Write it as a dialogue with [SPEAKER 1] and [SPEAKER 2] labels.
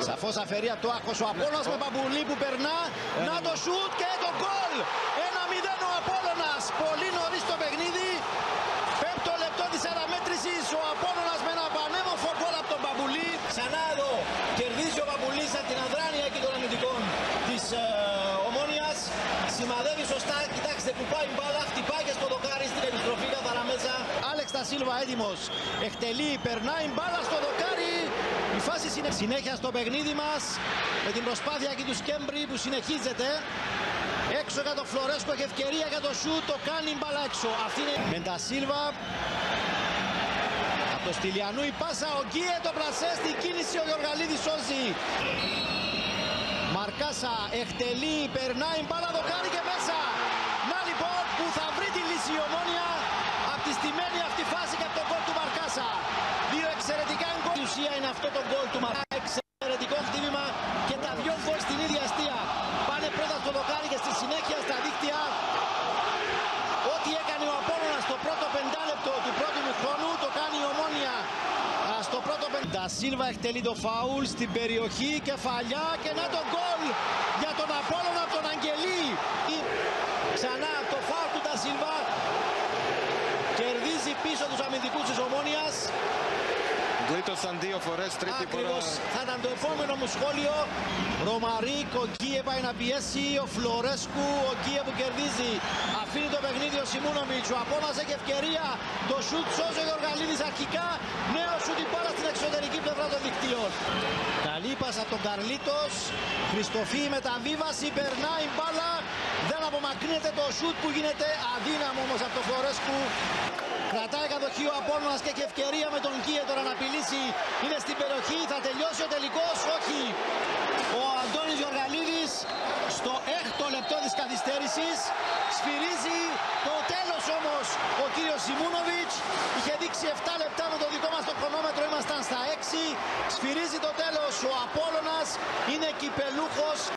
[SPEAKER 1] Σαφώς αφαιρεί από το άχος ο Απόλλωνας με Μπαμπουλή που περνά. Να το σουτ και το γκολ! 1-0 ο Απόλλωνας. Πολύ νωρίς το παιχνίδι. Πέμπτο λεπτό της αναμέτρησης. Ο Απόλλωνας με ένα πανέμορφο γκολ από τον Μπαμπουλή. Ξανά εδώ κερδίζει ο Μπαμπουλής από την αδράνεια και των αμυντικών της Ομόνοιας. Σημαδεύει σωστά. Κοιτάξτε που πάει η μπάλα. Χτυπάει και στο δοκάρι στην επιστροφή καθαρά μέσα. Άλεξ τα Σίλβα έτοιμος. Εκτελεί, περνάει μπάλα στο δοκάρι. Η φάση συνέχεια στο παιχνίδι μας με την προσπάθεια και του Σκέμπρι που συνεχίζεται. Έξω για το Φλωρέσκο, έχει ευκαιρία για το σουτ, το κάνει μπάλα έξω. Αυτή είναι με τα Σίλβα. Από το Στυλιανού η πάσα, ο Γκίε το πλασέ στην κίνηση, ο Γεωργαλίδης σώζει. Μαρκάσα εκτελεί, περνάει μπάλα, δοκάρι και μέσα. Να λοιπόν που θα βρει τη λύση η Ομόνια από τη στημένη αυτή φάση και από τον γκολ του Μαρκάσα. Δύο εξαιρετικά γκολ. Η ουσία είναι αυτό το γκολ του Μαρκάσα. Εξαιρετικό χτύπημα και τα δυο γκολ στην ίδια αστεία. Πάνε πρώτα στο δοκάρι και στη συνέχεια στα δίκτυα. Ό,τι έκανε ο Απόλλωνας στο πρώτο πεντάλεπτο του πρώτου χρόνου το κάνει η Ομόνια στο πρώτο πεντάλεπτο. Τα Σίλβα εκτελεί το φάουλ στην περιοχή, κεφαλιά και να το γκολ για τον Απόλλωνα από τον Αγγελή. Ξανά το φάουλ του τα Σίλβα. Κερδίζει πίσω τους αμυντικούς της Ομόνοιας.
[SPEAKER 2] Γλίτωσαν δύο φορές, τρίτη φορά.
[SPEAKER 1] Θα ήταν το επόμενο μου σχόλιο. Ρωμαρίκ, ο Γκίε πάει να πιέσει, ο Φλωρέσκου, ο Γκίε που κερδίζει. Αφήνει το παιχνίδι ο Σιμούνοβιτς, ο Απόλλωνας έχει ευκαιρία. Το σουτ σώζει ο Γεωργαλίδης αρχικά. Νέο σουτ η μπάλα στην εξωτερική πλευρά των δικτύων. Καλή πάσα από τον Καρλίτος. Χριστοφή μεταβίβαση, περνάει μπάλα. Δεν απομακρύνεται το σουτ που γίνεται αδύναμο όμως από τον Φλωρέσκου. Κρατάει κατοχή ο Απόλλωνας και έχει ευκαιρία με τον Γκίε τώρα να απειλήσει. Είναι στην περιοχή, θα τελειώσει ο τελικός. Όχι. Ο Αντώνης Γεωργαλίδης στο 6ο λεπτό της καθυστέρησης σφυρίζει το τέλος όμως ο κύριος Σιμούνοβιτς. Είχε δείξει 7 λεπτά με το δικό μας το χρονόμετρο, ήμασταν στα 6. Σφυρίζει το τέλος ο Απόλλωνας, είναι κυπελούχος.